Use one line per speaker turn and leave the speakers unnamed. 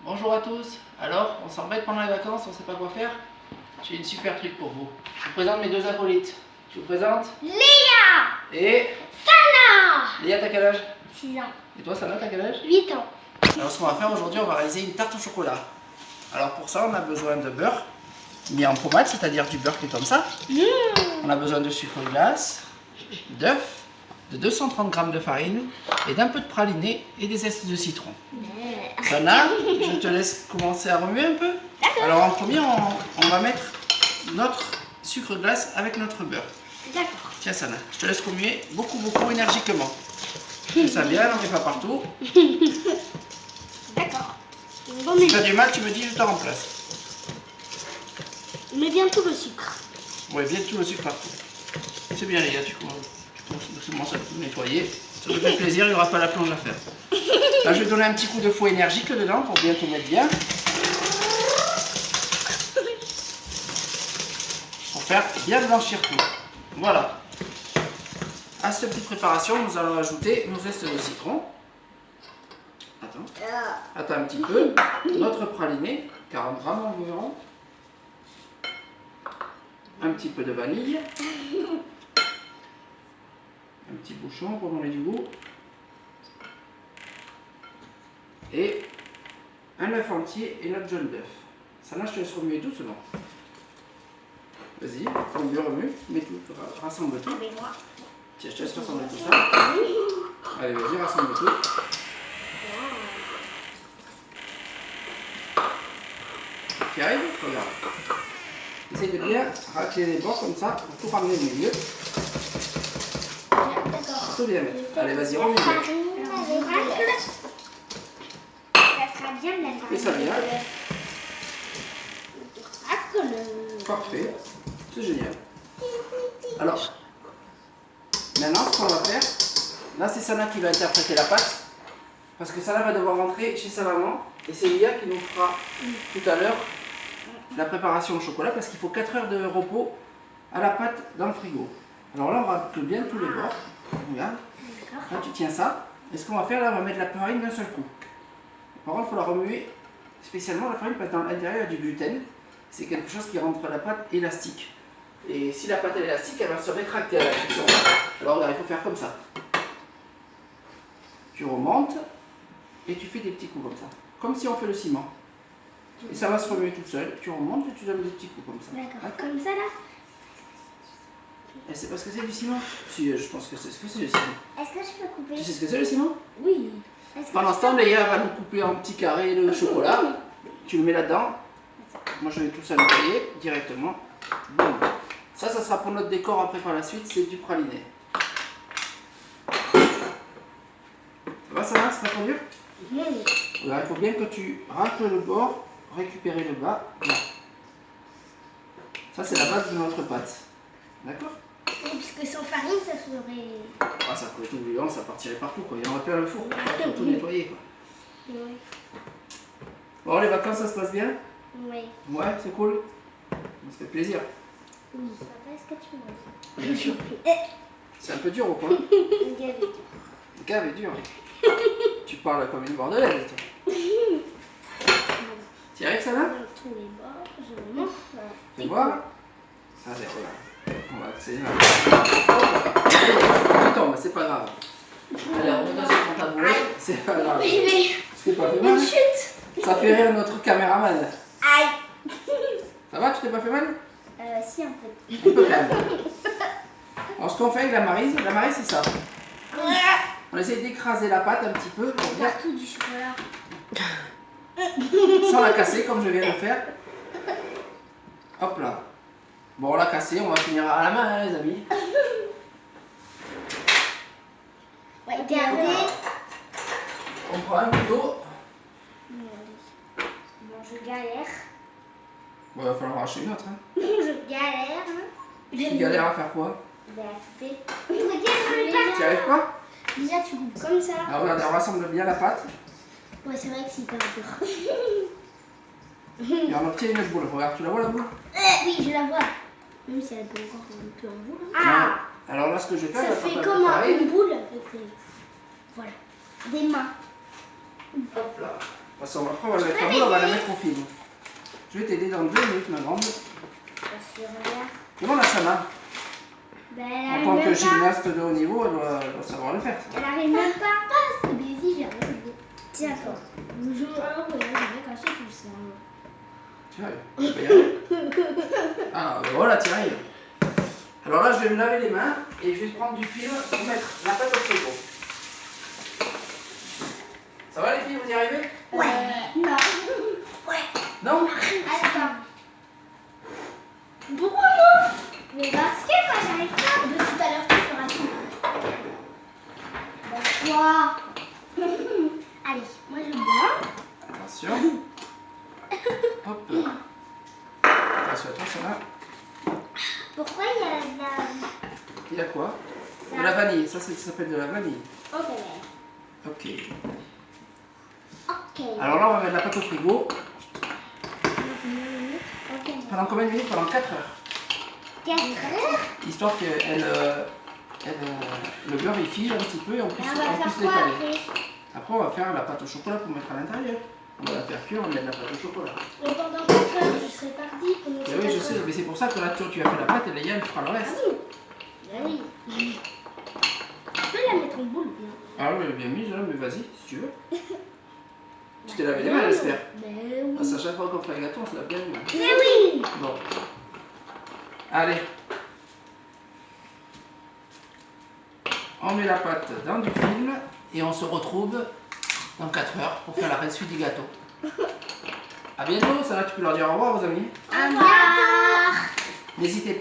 Bonjour à tous. Alors, on s'embête pendant les vacances, on ne sait pas quoi faire. J'ai une super truc pour vous. Je vous présente mes deux acolytes. Je vous présente
Léa
et
Sana.
Léa, t'as quel âge?
6 ans.
Et toi, Sana, t'as quel âge?
8 ans.
Alors, ce qu'on va faire aujourd'hui, on va réaliser une tarte au chocolat. Alors, pour ça, on a besoin de beurre mis en pommade, c'est-à-dire du beurre qui est comme ça. On a besoin de sucre glace, d'œufs, de 230 g de farine et d'un peu de praliné et des zestes de citron. Sana, je te laisse commencer à remuer un peu. Alors en premier, on va mettre notre sucre glace avec notre beurre.
D'accord.
Tiens Sana, je te laisse remuer beaucoup énergiquement. Fais ça bien, n'en mets pas partout.
D'accord.
Si tu as du mal, tu me dis, je te remplace.
Mets bien tout le sucre.
Ouais, bien tout le sucre partout. C'est bien les gars, tu commences à tout nettoyer. Ça te fait plaisir, il n'y aura pas la plonge à faire. Là, je vais donner un petit coup de fouet énergique dedans pour bien tout mettre bien. Pour faire bien blanchir tout. Voilà. À cette petite préparation, nous allons ajouter nos zestes de citron. Attends un petit peu. Notre praliné, 40 g environ. Un petit peu de vanille. Un petit bouchon pour donner du goût. Et un œuf entier et notre jaune d'œuf. Ça là, je te laisse remuer doucement. Vas-y, remue, mets tout, rassemble tout. Tiens, je te laisse rassembler tout ça. Allez, vas-y, rassemble tout. Tu arrives? Regarde. Essaye de bien racler les bords comme ça pour tout ramener au milieu.
D'accord.
Tout bien mettre. Allez, vas-y, remue. Et ça vient. Parfait. C'est génial. Alors, maintenant, ce qu'on va faire, là, c'est Sana qui va interpréter la pâte. Parce que Sana va devoir rentrer chez sa maman. Et c'est Léa qui nous fera tout à l'heure la préparation au chocolat. Parce qu'il faut 4 heures de repos à la pâte dans le frigo. Alors là, on racle bien tous les bords. Regarde. Là, tu tiens ça. Et ce qu'on va faire, là, on va mettre la farine d'un seul coup. Par contre, il faut la remuer spécialement. La farine, parce que dans l'intérieur, il y a du gluten. C'est quelque chose qui rend la pâte élastique. Et si la pâte est élastique, elle va se rétracter à la cuisson. Alors regarde, il faut faire comme ça. Tu remontes et tu fais des petits coups comme ça. Comme si on fait le ciment. Et ça va se remuer tout seul. Tu remontes et tu donnes des petits coups comme ça.
D'accord. Comme ça là.
Et c'est parce que c'est du ciment? Si, je pense que c'est ce que c'est le ciment.
Est-ce que je peux couper?
Tu sais ce que c'est le ciment?
Oui.
Pendant ce temps, Léa va nous couper en petits carrés le chocolat. Tu le mets là-dedans. Moi, je vais tout ça nettoyer directement. Boum. Ça sera pour notre décor après par la suite, c'est du praliné. Ça va, ça va? C'est pas trop dur? Alors, il faut bien que tu racles le bord, récupérer le bas. Là. Ça, c'est la base de notre pâte. D'accord?
Oui, puisque sans farine, ça ferait...
Ah, ça ferait tout bouillant, ça partirait partout, quoi. Il y en aurait plein le four. Il faut tout nettoyer, quoi.
Oui.
Bon, les vacances, ça se passe bien?
Oui.
Ouais, c'est cool. Ça fait plaisir.
Oui, ça va, est-ce que tu veux?
Bien sûr. C'est un peu dur ou quoi? Le cave est dur. Tu parles comme une bordelaise, toi. Tu y arrives, ça va?
Tous les bords, je montre.
Tu vois? Allez, voilà. On va accélérer. Tu tombes, c'est pas grave. Allez, on retourne sur ton tabouret, c'est pas grave. C'est pas fait mal. Ça fait rire notre caméraman.
Aïe!
Ça va, tu t'es pas fait mal?
Si, un peu.
Un peu quand même. Alors, ce qu'on fait avec la maryse c'est ça. On essaye d'écraser la pâte un petit peu pour bien.
Partout du chocolat.
Sans la casser comme je viens de le faire. Hop là. Bon, on l'a cassé, on va finir à la main, hein, les amis.
Ouais, regardez.
On prend un couteau.
Bon, je galère.
Bon, il va falloir arracher une autre. Hein.
Je galère.
Tu galères à faire quoi?
Ben, couper. Regarde,
Tu n'y arrives pas?
déjà, tu coupes comme ça.
Alors, regarde, on rassemble bien la pâte.
Ouais, c'est vrai que c'est hyper dur.
Et on obtient une autre boule. Regarde, tu la vois la boule?
Oui, je la vois. Même si elle peut encore un peu en boule.
Ah! Alors là, ce que je vais faire,
Ça
je vais
fait
faire
comme
pareil.
une boule avec des... Voilà. Des mains.
Hop là. Parce qu'après, on va la mettre à bout, on va la mettre au film. Je vais t'aider dans 2 minutes, ma grande.
Parce que regarde.
Comment la Sana?
Ben, elle
En
arrive
tant que
même pas.
gymnaste de haut niveau, elle doit savoir le faire. Ça.
Elle arrive même pas. C'est busy, j'arrive. Tiens, toi. Bonjour. Alors, regarde, je vais cacher tout ça.
Tu arrives. Tu peux y arriver. Ah, ben voilà, tu arrives. Alors là, je vais me laver les mains et je vais prendre du film pour mettre la pâte au frigo. Ça va les filles, vous y arrivez?
Ouais. Non. Ouais.
Non?
Attends. Pourquoi moi? Mais parce que moi j'arrive pas. De tout à l'heure, tu feras tout. Bonsoir. Allez, moi je bois.
Attention. Hop. Attention à toi, ça va.
Pourquoi il y a de la...
Il y a quoi?
Ça.
De la vanille. Ça s'appelle de la vanille.
Ok.
Ok.
Ok.
Alors là, on va mettre la pâte au frigo.
Ok.
Pendant combien de minutes? Pendant 4 heures.
4 heures.
Histoire que le beurre il fige un petit peu et on puisse
Et on va faire quoi
l'étaler.
après?
Après, on va faire la pâte au chocolat pour mettre à l'intérieur. On va la faire cuire, on va mettre la pâte au chocolat.
Et pendant 4 heures, je serai partie pour nous.
Et oui, je sais, mais c'est pour ça que là, tu as fait la pâte et Léa, elle fera le
Ah
reste.
oui. Ah oui. Tu peux la mettre en boule, bien.
Ah oui, elle est bien mise, là, mais vas-y, si tu veux. Tu t'es lavé les mains, j'espère.
Ben oui.
Parce qu'à chaque fois qu'on fait un gâteau, on se lave bien les mains.
Mais oui.
Bon. Allez. On met la pâte dans du film et on se retrouve dans 4 heures pour faire la suite du gâteau. A bientôt, ça va, tu peux leur dire au revoir aux amis.
Au revoir.
N'hésitez pas.